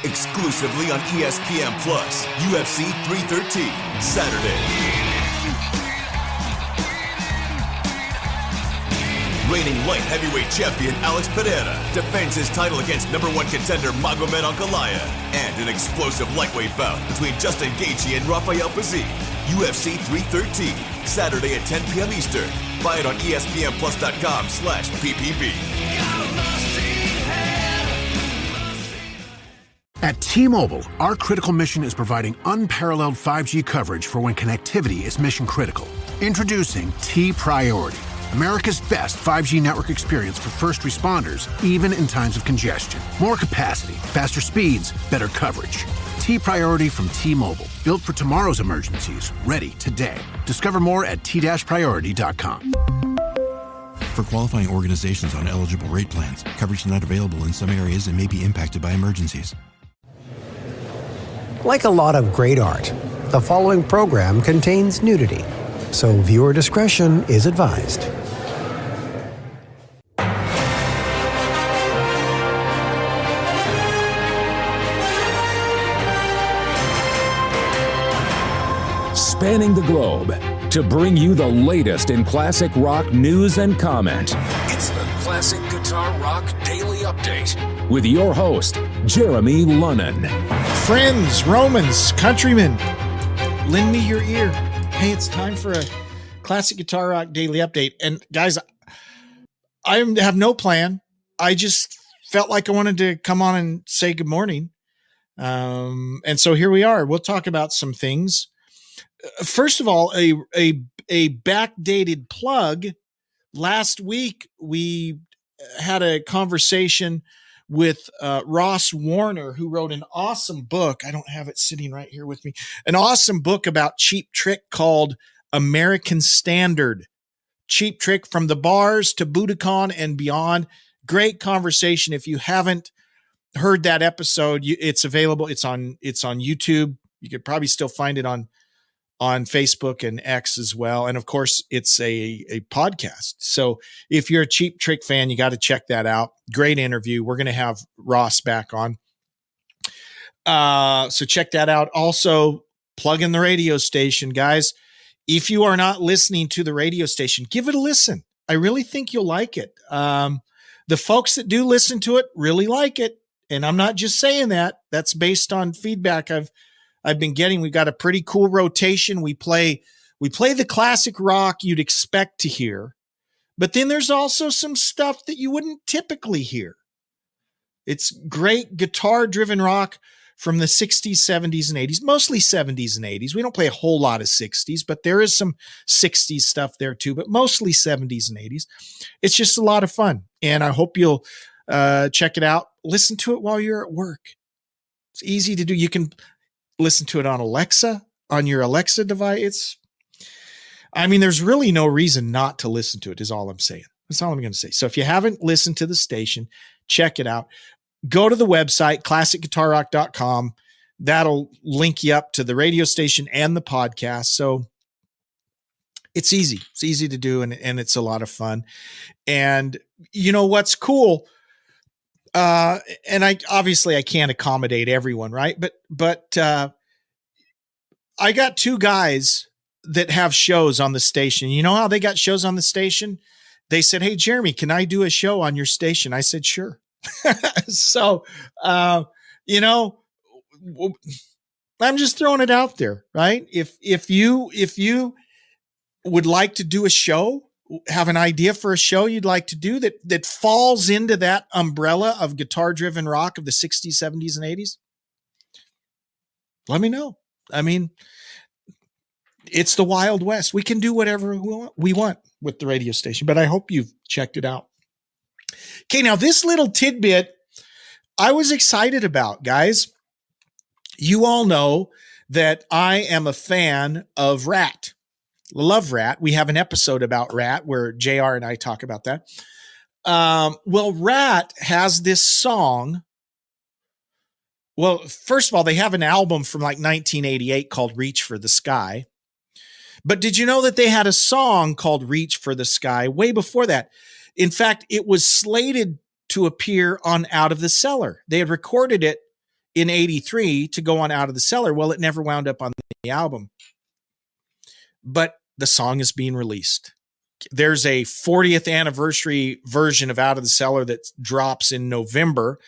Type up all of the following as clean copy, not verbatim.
exclusively on ESPN Plus. UFC 313, Saturday. Reigning light heavyweight champion Alex Pereira defends his title against number one contender Magomed Ankalaev, and an explosive lightweight bout between Justin Gaethje and Rafael Pazzi. UFC 313, Saturday at 10 p.m. Eastern. Buy it on ESPNPlus.com/PPV. At T-Mobile, our critical mission is providing unparalleled 5G coverage for when connectivity is mission critical. Introducing T-Priority, America's best 5G network experience for first responders, even in times of congestion. More capacity, faster speeds, better coverage. T-Priority from T-Mobile, built for tomorrow's emergencies, ready today. Discover more at t-priority.com. For qualifying organizations on eligible rate plans, coverage not available in some areas and may be impacted by emergencies. Like a lot of great art, the following program contains nudity, so viewer discretion is advised. Spanning the globe to bring you the latest in classic rock news and comment. It's the Classic Guitar Rock Daily Update with your host, Jeremy Lunnan. Friends, Romans, countrymen, lend me your ear. Hey, it's time for a Classic Guitar Rock Daily Update. And guys, I have no plan. I just felt like I wanted to come on and say good morning. And so here we are. We'll talk about some things. First of all, a backdated plug. Last week, we had a conversation with Ross Warner, who wrote an awesome book. I don't have it sitting right here with me. An awesome book about Cheap Trick called American Standard. Cheap Trick from the bars to Budokan and beyond. Great conversation. If you haven't heard that episode, it's available. It's on YouTube. You could probably still find it on Facebook and X as well. And of course, it's a podcast. So if you're a Cheap Trick fan, you got to check that out. Great interview. We're going to have Ross back on. So check that out. Also, plug in the radio station, guys. If you are not listening to the radio station, give it a listen. I really think you'll like it. The folks that do listen to it really like it. And I'm not just saying that. That's based on feedback I've been getting. We got a pretty cool rotation. We play the classic rock you'd expect to hear, but then there's also some stuff that you wouldn't typically hear. It's great guitar-driven rock from the 60s, 70s, and 80s, mostly 70s and 80s. We don't play a whole lot of 60s, but there is some 60s stuff there too, but mostly 70s and 80s. It's just a lot of fun, and I hope you'll check it out. Listen to it while you're at work. It's easy to do. You can listen to it on Alexa, on your Alexa device. There's really no reason not to listen to it, is all I'm saying. That's all I'm going to say. So if you haven't listened to the station, check it out. Go to the website, classicguitarrock.com. That'll link you up to the radio station and the podcast. So it's easy. It's easy to do, and it's a lot of fun. And you know what's cool? And I can't accommodate everyone, right? But I got two guys that have shows on the station. You know how they got shows on the station? They said, "Hey, Jeremy, can I do a show on your station?" I said, "Sure." So, I'm just throwing it out there, right? If you would like to do a show, have an idea for a show you'd like to do that falls into that umbrella of guitar-driven rock of the 60s, 70s, and 80s, let me know. It's the Wild West. We can do whatever we want with the radio station, but I hope you've checked it out. Okay, now this little tidbit I was excited about, guys. You all know that I am a fan of Rat. Love Rat. We have an episode about Rat where JR and I talk about that. Well, Rat has this song. Well, first of all, they have an album from like 1988 called Reach for the Sky. But did you know that they had a song called Reach for the Sky way before that? In fact, it was slated to appear on Out of the Cellar. They had recorded it in 83 to go on Out of the Cellar. Well, it never wound up on the album, but the song is being released. There's a 40th anniversary version of Out of the Cellar that drops in November.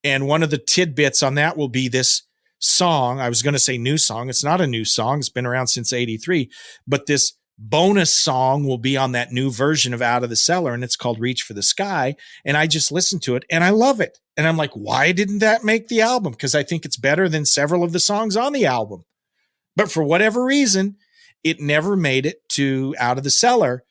And one of the tidbits on that will be this song. I was going to say new song. It's not a new song. It's been around since 83, but this bonus song will be on that new version of Out of the Cellar, and it's called Reach for the Sky. And I just listened to it and I love it. And I'm like, why didn't that make the album? Because I think it's better than several of the songs on the album. But for whatever reason, it never made it to Out of the Cellar.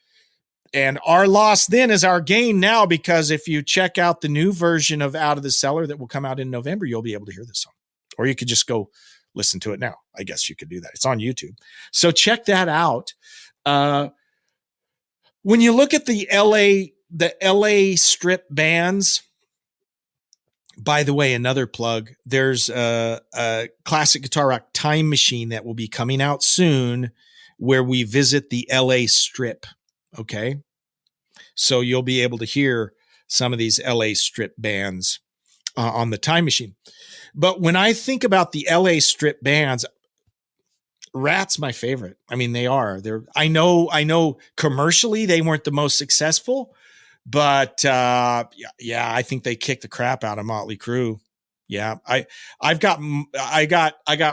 And our loss then is our gain now, because if you check out the new version of Out of the Cellar that will come out in November, you'll be able to hear this song. Or you could just go listen to it now. I guess you could do that. It's on YouTube. So check that out. When you look at the LA strip bands, by the way, another plug, there's a Classic Guitar Rock Time Machine that will be coming out soon where we visit the LA strip. Okay. So you'll be able to hear some of these LA strip bands on the Time Machine. But when I think about the LA strip bands, Rat's my favorite. I mean, they are. I know commercially they weren't the most successful, but yeah, I think they kicked the crap out of Motley Crue. Yeah, I got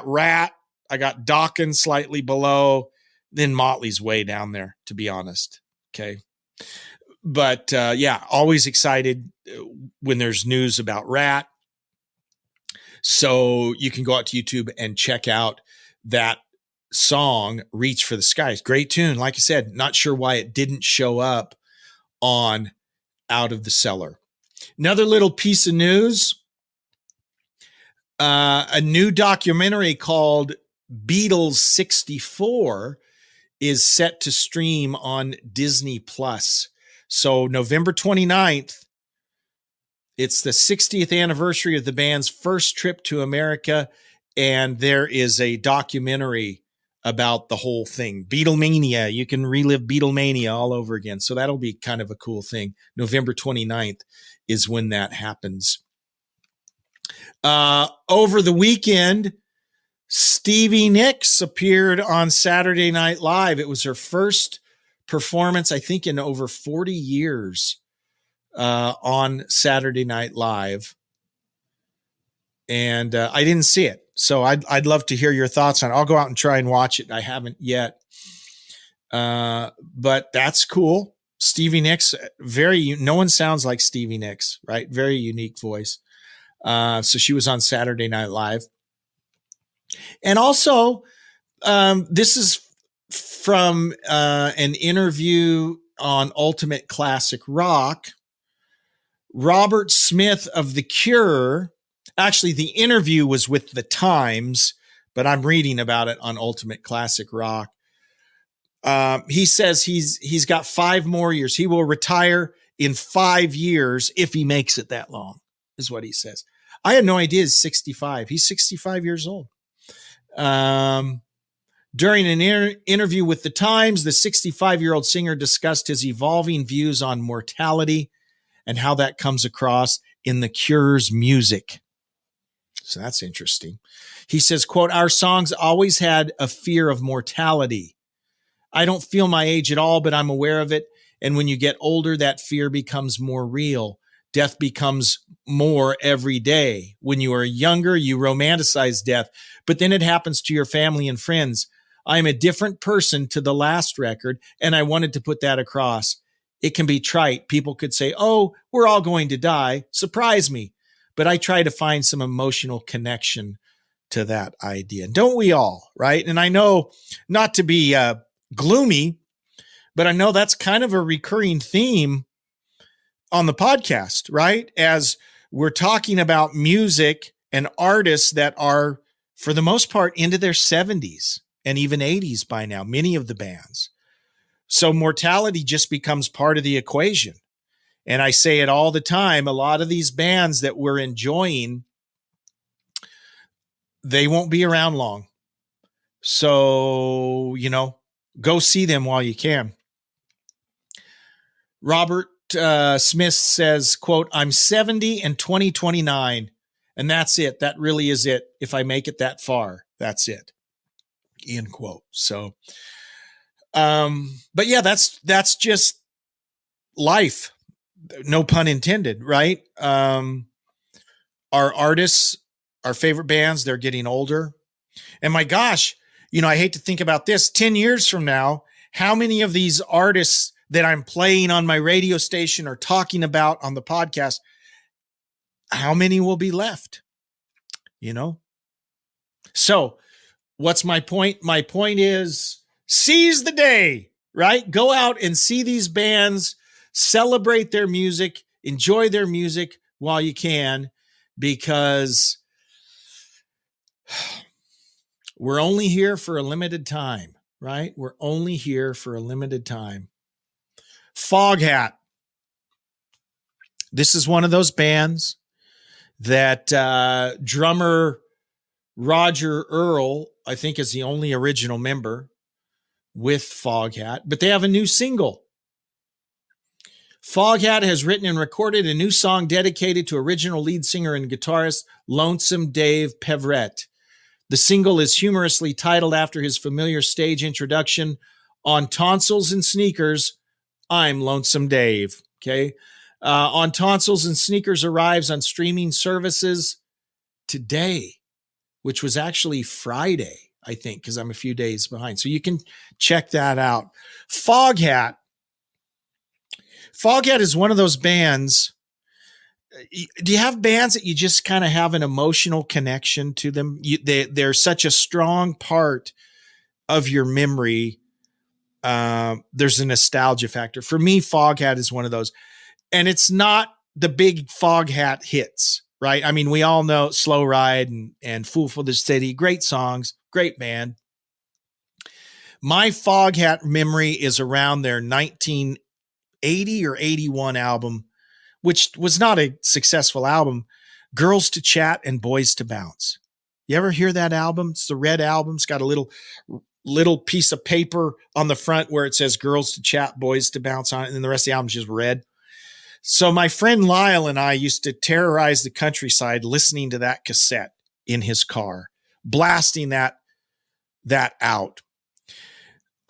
Rat, I got Dokken slightly below, then Motley's way down there, to be honest. Okay. But yeah, always excited when there's news about Rat. So you can go out to YouTube and check out that song, Reach for the Skies. Great tune. Like I said, not sure why it didn't show up on Out of the Cellar. Another little piece of news. A new documentary called Beatles 64 is set to stream on Disney Plus. So November 29th, it's the 60th anniversary of the band's first trip to America, and there is a documentary about the whole thing. Beatlemania. You can relive Beatlemania all over again. So that'll be kind of a cool thing. November 29th is when that happens. Over the weekend, Stevie Nicks appeared on Saturday Night Live. It was her first performance, I think, in over 40 years on Saturday Night Live. And I didn't see it. So I'd love to hear your thoughts on it. I'll go out and try and watch it. I haven't yet. But that's cool. Stevie Nicks, no one sounds like Stevie Nicks, right? Very unique voice. So she was on Saturday Night Live. And also, this is from an interview on Ultimate Classic Rock. Robert Smith of The Cure, actually the interview was with The Times, but I'm reading about it on Ultimate Classic Rock. He says he's got 5 more years. He will retire in 5 years if he makes it that long, is what he says. I had no idea he's 65. He's 65 years old. During an interview with The Times, the 65-year-old singer discussed his evolving views on mortality and how that comes across in The Cure's music. So that's interesting. He says, quote, "Our songs always had a fear of mortality. I don't feel my age at all, but I'm aware of it. And when you get older, that fear becomes more real. Death becomes more every day. When you are younger, you romanticize death, but then it happens to your family and friends. I'm a different person to the last record, and I wanted to put that across. It can be trite. People could say, oh, we're all going to die. Surprise me. But I try to find some emotional connection to that idea. Don't we all, right? And I know, not to be gloomy, but I know that's kind of a recurring theme on the podcast, right? As we're talking about music and artists that are, for the most part, into their 70s and even 80s by now, many of the bands. So mortality just becomes part of the equation. And I say it all the time, a lot of these bands that we're enjoying, they won't be around long. So, go see them while you can. Robert Smith says, quote, "I'm 70 in 2029, And that's it. That really is it. If I make it that far, that's it. End quote. So, but yeah, that's just life. No pun intended, right? Our artists, our favorite bands, they're getting older. And my gosh, I hate to think about this. 10 years from now, how many of these artists that I'm playing on my radio station or talking about on the podcast, how many will be left? So what's my point? My point is seize the day, right? Go out and see these bands, celebrate their music, enjoy their music while you can, because we're only here for a limited time, right? We're only here for a limited time. Foghat. This is one of those bands that drummer Roger Earl, I think, is the only original member with Foghat, but they have a new single. Foghat has written and recorded a new song dedicated to original lead singer and guitarist Lonesome Dave Peverett. The single is humorously titled after his familiar stage introduction on Tonsils and Sneakers, I'm Lonesome Dave. Okay. On Tonsils and Sneakers arrives on streaming services today, which was actually Friday, I think, because I'm a few days behind. So you can check that out. Foghat. Foghat is one of those bands. Do you have bands that you just kind of have an emotional connection to them? They're such a strong part of your memory. There's a nostalgia factor. For me, Foghat is one of those. And it's not the big Foghat hits, right? I mean, we all know Slow Ride and Fool for the City. Great songs, great band. My Foghat memory is around their 1980 or 81 album, which was not a successful album, Girls to Chat and Boys to Bounce. You ever hear that album? It's the red album. It's got a little piece of paper on the front where it says Girls to Chat, Boys to Bounce on it, and then the rest of the album is just red. So my friend Lyle and I used to terrorize the countryside listening to that cassette in his car, blasting that out.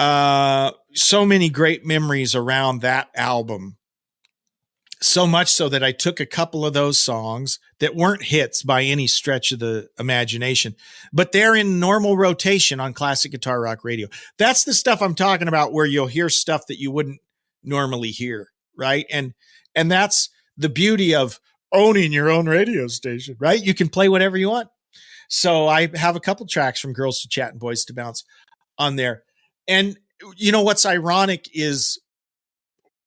So many great memories around that album. So much so that I took a couple of those songs that weren't hits by any stretch of the imagination, but they're in normal rotation on Classic Guitar Rock Radio. That's the stuff I'm talking about, where you'll hear stuff that you wouldn't normally hear, right? And that's the beauty of owning your own radio station, right? You can play whatever you want. So I have a couple tracks from Girls to Chat and Boys to Bounce on there. And what's ironic is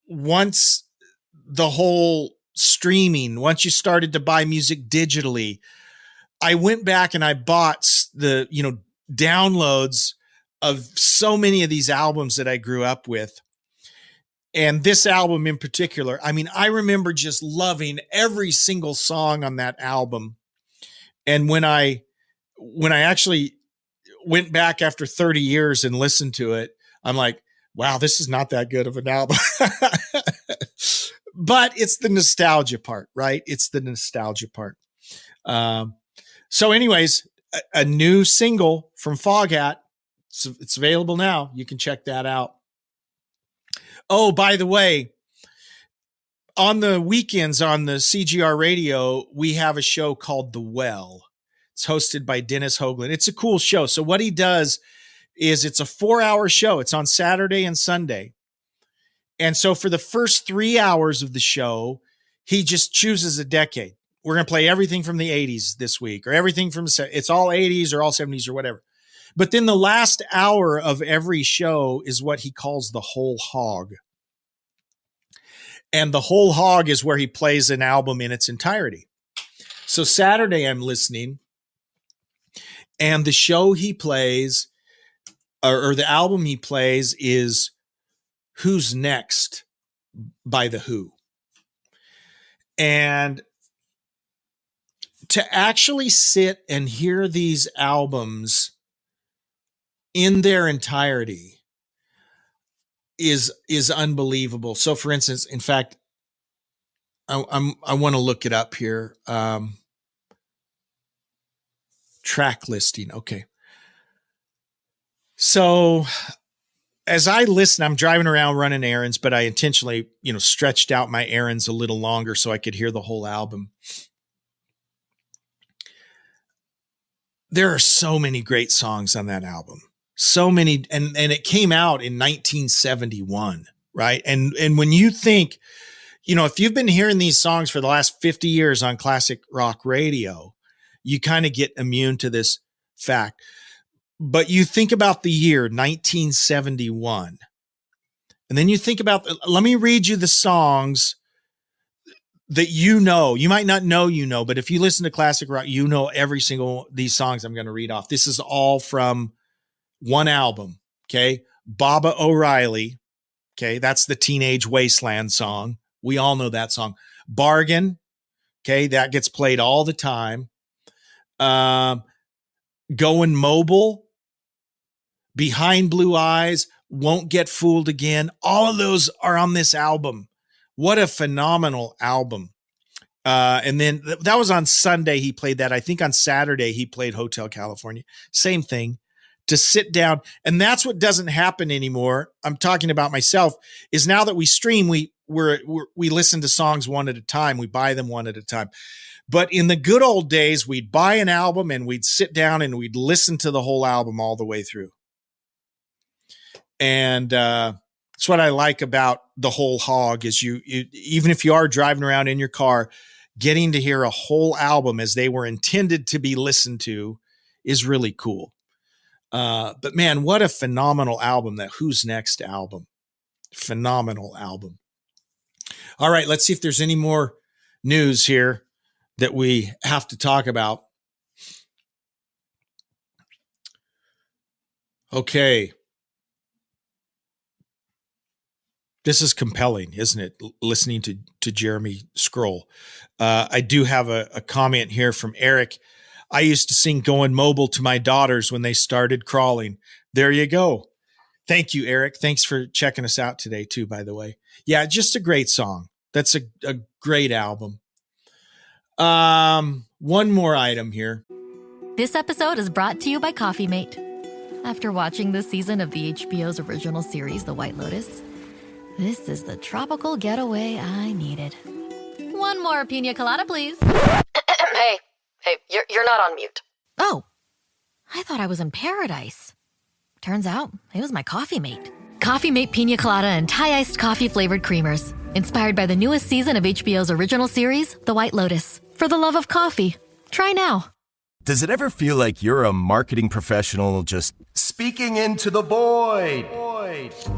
once the whole streaming, once you started to buy music digitally, I went back and I bought the, downloads of so many of these albums that I grew up with. And this album in particular, I mean, I remember just loving every single song on that album. And when I actually went back after 30 years and listened to it, I'm like, wow, this is not that good of an album. But it's the nostalgia part, right? It's the nostalgia part. So anyways, a new single from Foghat. It's available now. You can check that out. Oh, by the way, on the weekends on the CGR radio, we have a show called The Well. It's hosted by Dennis Hoagland. It's a cool show. So what he does is it's a 4-hour show. It's on Saturday and Sunday. And so for the first 3 hours of the show, he just chooses a decade. We're going to play everything from the 80s this week, or everything from, it's all 80s or all 70s or whatever. But then the last hour of every show is what he calls the whole hog. And the whole hog is where he plays an album in its entirety. So Saturday I'm listening, and the show he plays, or the album he plays, is Who's Next by The Who. And to actually sit and hear these albums in their entirety is unbelievable. So for instance, in fact, I want to look it up here. Track listing. Okay. So as I listen, I'm driving around running errands, but I intentionally, stretched out my errands a little longer so I could hear the whole album. There are so many great songs on that album. So many. And it came out in 1971, right? And when you think, if you've been hearing these songs for the last 50 years on classic rock radio, you kind of get immune to this fact. But you think about the year 1971, and then you think about, let me read you the songs that you might not know, but if you listen to classic rock, every single one of these songs I'm going to read off. This is all from one album. Okay. Baba O'Reilly. Okay. That's the Teenage Wasteland song. We all know that song. Bargain. Okay. That gets played all the time. Going Mobile, Behind Blue Eyes, Won't Get Fooled Again. All of those are on this album. What a phenomenal album. And then that was on Sunday. He played that. I think on Saturday he played Hotel California. Same thing, to sit down. And that's what doesn't happen anymore. I'm talking about myself, is now that we stream, we listen to songs one at a time. We buy them one at a time. But in the good old days, we'd buy an album and we'd sit down and we'd listen to the whole album all the way through. And that's what I like about the whole hog, is you even if you are driving around in your car, getting to hear a whole album as they were intended to be listened to is really cool. But man, what a phenomenal album, that Who's Next album. Phenomenal album. All right, let's see if there's any more news here that we have to talk about. Okay. This is compelling, isn't it? Listening to Jeremy Scroll. I do have a comment here from Eric. I used to sing Going Mobile to my daughters when they started crawling. There you go. Thank you, Eric. Thanks for checking us out today too, by the way. Yeah, just a great song. That's a great album. One more item here. This episode is brought to you by Coffee Mate. After watching this season of the HBO's original series, The White Lotus, this is the tropical getaway I needed. One more pina colada, please. Hey, you're not on mute. Oh, I thought I was in paradise. Turns out it was my Coffee Mate. Coffee Mate pina colada and Thai iced coffee flavored creamers. Inspired by the newest season of HBO's original series, The White Lotus. For the love of coffee. Try now. Does it ever feel like you're a marketing professional just speaking into the void?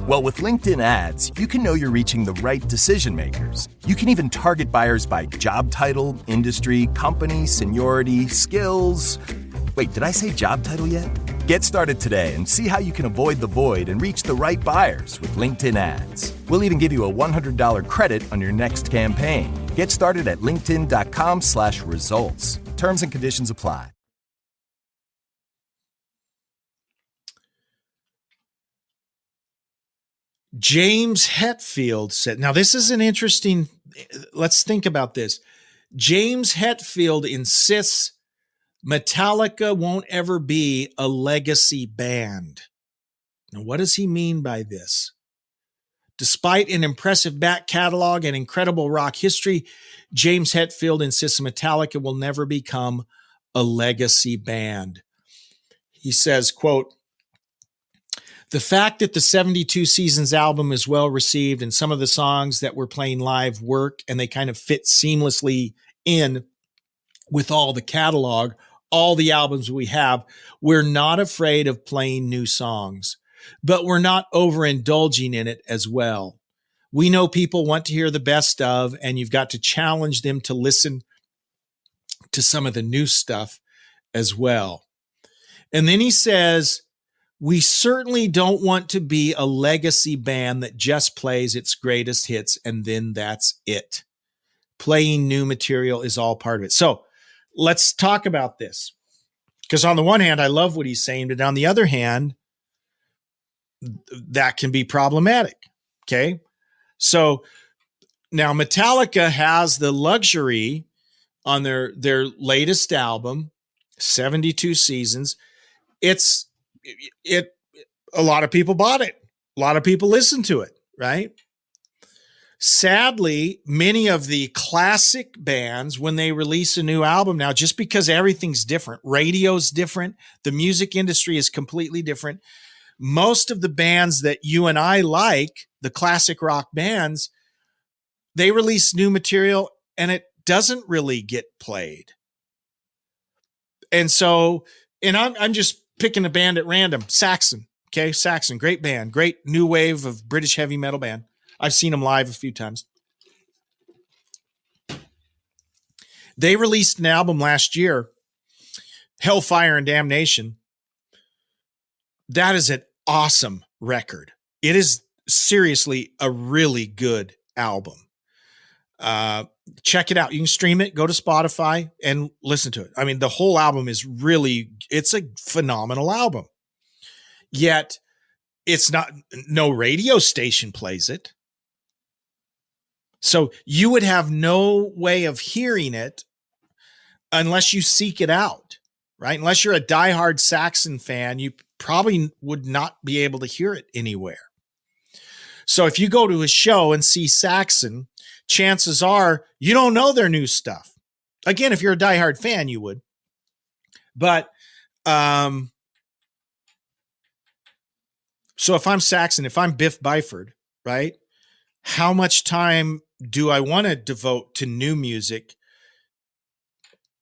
Well, with LinkedIn ads, you can know you're reaching the right decision makers. You can even target buyers by job title, industry, company, seniority, skills. Wait, did I say job title yet? Get started today and see how you can avoid the void and reach the right buyers with LinkedIn ads. We'll even give you a $100 credit on your next campaign. Get started at linkedin.com/results. Terms and conditions apply. James Hetfield said, now this is an interesting, let's think about this. James Hetfield insists Metallica won't ever be a legacy band. Now, what does he mean by this? Despite an impressive back catalog and incredible rock history, James Hetfield insists Metallica will never become a legacy band. He says, quote, "The fact that the 72 Seasons album is well received and some of the songs that we're playing live work and they kind of fit seamlessly in with all the catalog, all the albums we have, we're not afraid of playing new songs, but we're not overindulging in it as well. We know people want to hear the best of, and you've got to challenge them to listen to some of the new stuff as well." And then he says, "We certainly don't want to be a legacy band that just plays its greatest hits and then that's it. Playing new material is all part of it." So let's talk about this. Because on the one hand, I love what he's saying, but on the other hand, that can be problematic. Okay. So now Metallica has the luxury on their latest album 72 seasons. A lot of people bought it. A lot of people listened to it, right? Sadly, many of the classic bands, when they release a new album now, just because everything's different, radio's different, the music industry is completely different. Most of the bands that you and I like, the classic rock bands, they release new material and it doesn't really get played. And so, and I'm just picking a band at random, Saxon. Okay, Saxon, great band, great new wave of British heavy metal band. I've seen them live a few times. They released an album last year, Hellfire and Damnation. That is an awesome record. It is seriously a really good album. Check it out. You can stream it, go to Spotify and listen to it. I mean, the whole album is really, it's a phenomenal album. Yet it's not, no radio station plays it. So you would have no way of hearing it unless you seek it out, right? Unless you're a diehard Saxon fan, you probably would not be able to hear it anywhere. So if you go to a show and see Saxon, chances are you don't know their new stuff. Again, if you're a diehard fan, you would. But so if I'm Saxon, if I'm Biff Byford, right? How much time do I want to devote to new music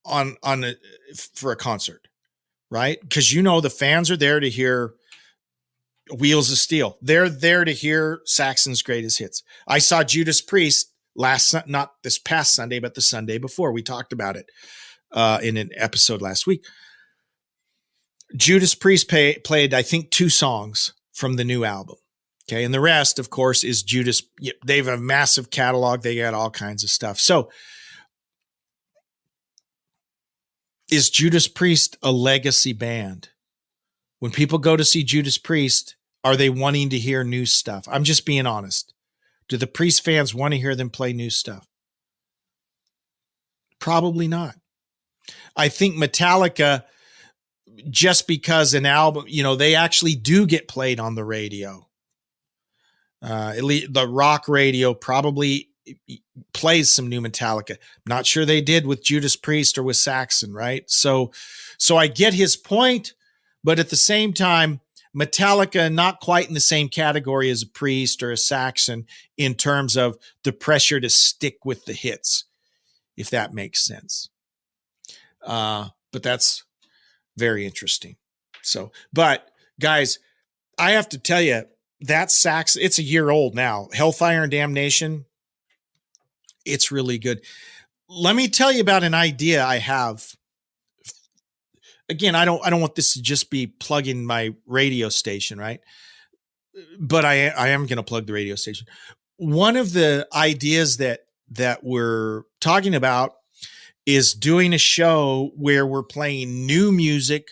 for a concert, right? Because the fans are there to hear Wheels of Steel. They're there to hear Saxon's greatest hits. I saw Judas Priest not this past Sunday, but the Sunday before. We talked about it in an episode last week. Judas Priest played, I think, 2 songs from the new album. Okay. And the rest, of course, is Judas. They have a massive catalog. They got all kinds of stuff. So is Judas Priest a legacy band? When people go to see Judas Priest, are they wanting to hear new stuff? I'm just being honest. Do the Priest fans want to hear them play new stuff? Probably not. I think Metallica, just because an album, they actually do get played on the radio. At least the rock radio probably plays some new Metallica. Not sure they did with Judas Priest or with Saxon, right? So I get his point, but at the same time, Metallica not quite in the same category as a Priest or a Saxon in terms of the pressure to stick with the hits, if that makes sense. But that's very interesting. So, but guys, I have to tell you, that Saxon, it's a year old now. Hellfire and Damnation, it's really good. Let me tell you about an idea I have. Again, I don't want this to just be plugging my radio station, right? But I am going to plug the radio station. One of the ideas that we're talking about is doing a show where we're playing new music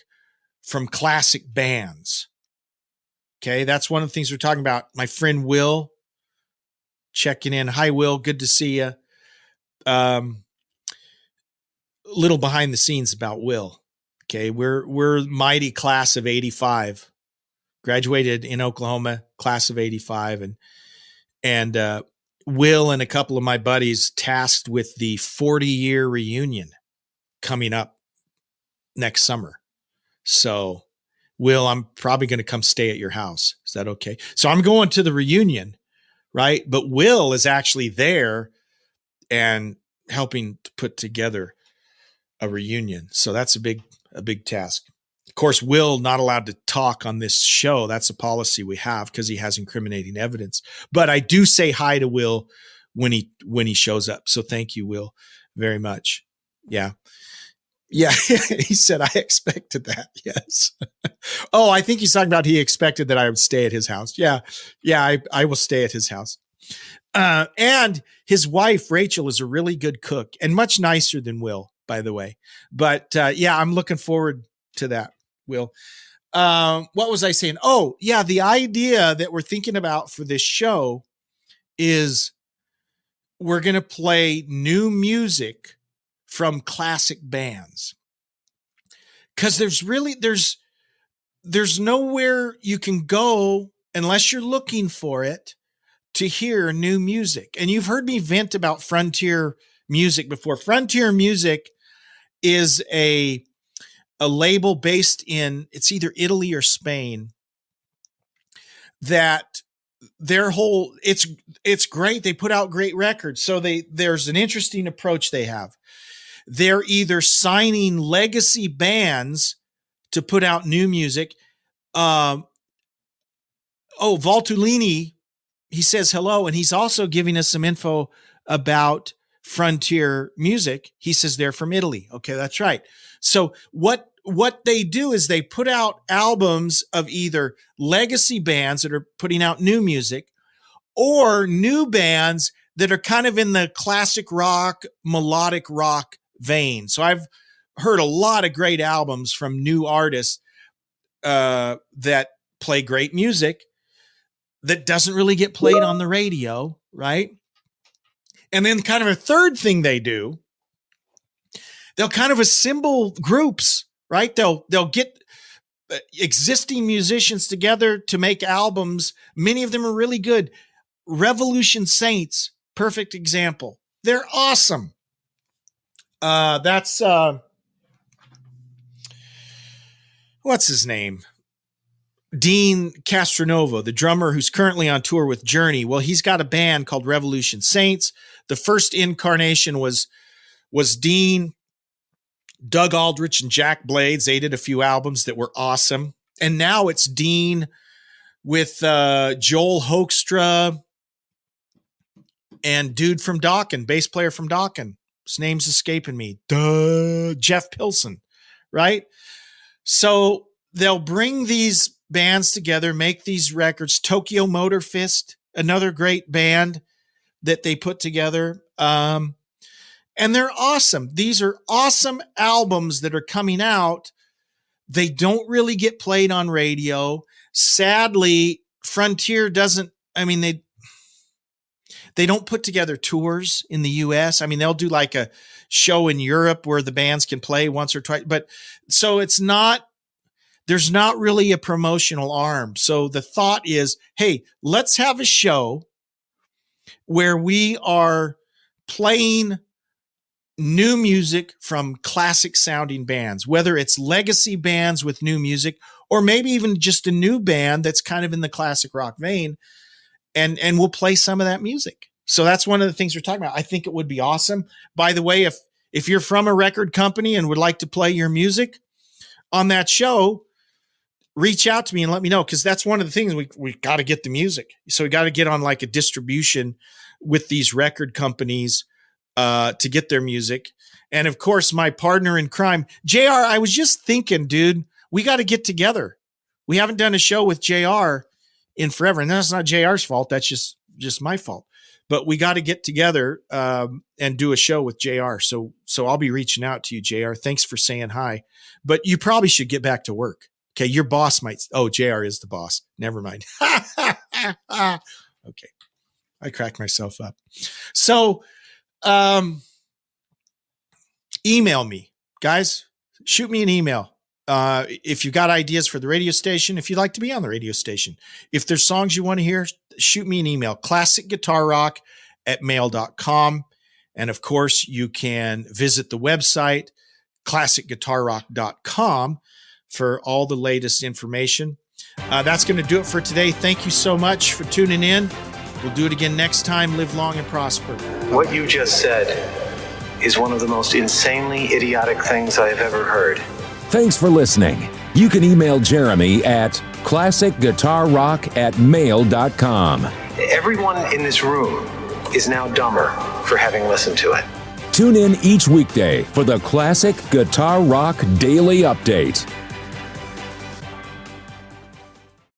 from classic bands. Okay, that's one of the things we're talking about. My friend Will checking in. Hi, Will. Good to see you. Little behind the scenes about Will. Okay, we're mighty class of 85. Graduated in Oklahoma, class of 85, and Will and a couple of my buddies tasked with the 40-year reunion coming up next summer. So, Will, I'm probably going to come stay at your house. Is that okay? So I'm going to the reunion, right? But Will is actually there and helping to put together a reunion. So that's a big task. Of course, Will not allowed to talk on this show. That's a policy we have because he has incriminating evidence. But I do say hi to Will when he shows up. So thank you, Will, very much. Yeah. Yeah, he said, I expected that. Yes. Oh, I think he's talking about he expected that I would stay at his house. Yeah, I will stay at his house. And his wife, Rachel, is a really good cook and much nicer than Will, by the way. But yeah, I'm looking forward to that, Will. What was I saying? Oh, yeah, the idea that we're thinking about for this show is we're going to play new music from classic bands. because there's nowhere you can go unless you're looking for it to hear new music. And you've heard me vent about Frontier Music before. Frontier Music is a label based in, it's either Italy or Spain, that their whole, it's great. They put out great records. So there's an interesting approach they have. They're either signing legacy bands to put out new music. Valtellini, he says hello, and he's also giving us some info about Frontier Music. He says they're from Italy. Okay, that's right. So what they do is they put out albums of either legacy bands that are putting out new music or new bands that are kind of in the classic rock, melodic rock vein. So I've heard a lot of great albums from new artists that play great music that doesn't really get played on the radio, right? And then kind of a third thing they do, they'll kind of assemble groups, right? They'll get existing musicians together to make albums. Many of them are really good. Revolution Saints, perfect example. They're awesome. That's what's his name? Dean Castronovo, the drummer who's currently on tour with Journey. Well, he's got a band called Revolution Saints. The first incarnation was Dean, Doug Aldrich, and Jack Blades. They did a few albums that were awesome. And now it's Dean with Joel Hoekstra and dude from Dokken, bass player from Dokken. His name's escaping me. Jeff Pilson, right? So they'll bring these bands together, make these records. Tokyo Motor Fist, another great band that they put together. And they're awesome. These are awesome albums that are coming out. They don't really get played on radio. Sadly, Frontier doesn't, they don't put together tours in the US. I mean, they'll do like a show in Europe where the bands can play once or twice, but so there's not really a promotional arm. So the thought is, hey, let's have a show where we are playing new music from classic sounding bands, whether it's legacy bands with new music, or maybe even just a new band that's kind of in the classic rock vein. And we'll play some of that music. So that's one of the things we're talking about. I think it would be awesome. By the way, if you're from a record company and would like to play your music on that show, reach out to me and let me know, because that's one of the things we got to get the music. So we got to get on like a distribution with these record companies to get their music. And of course, my partner in crime, JR, I was just thinking, dude, we got to get together. We haven't done a show with JR in forever. And that's not JR's fault. That's just my fault. But we got to get together and do a show with JR. So I'll be reaching out to you, JR. Thanks for saying hi. But you probably should get back to work. Okay, your boss might. Oh, JR is the boss. Never mind. Okay, I cracked myself up. So, email me, guys. Shoot me an email. If you got ideas for the radio station, if you'd like to be on the radio station, if there's songs you want to hear, shoot me an email, classicguitarrock@mail.com. And of course, you can visit the website, classicguitarrock.com, for all the latest information. That's going to do it for today. Thank you so much for tuning in. We'll do it again next time. Live long and prosper. What you just said is one of the most insanely idiotic things I have ever heard. Thanks for listening. You can email Jeremy at classicguitarrock@mail.com. Everyone in this room is now dumber for having listened to it. Tune in each weekday for the Classic Guitar Rock Daily Update.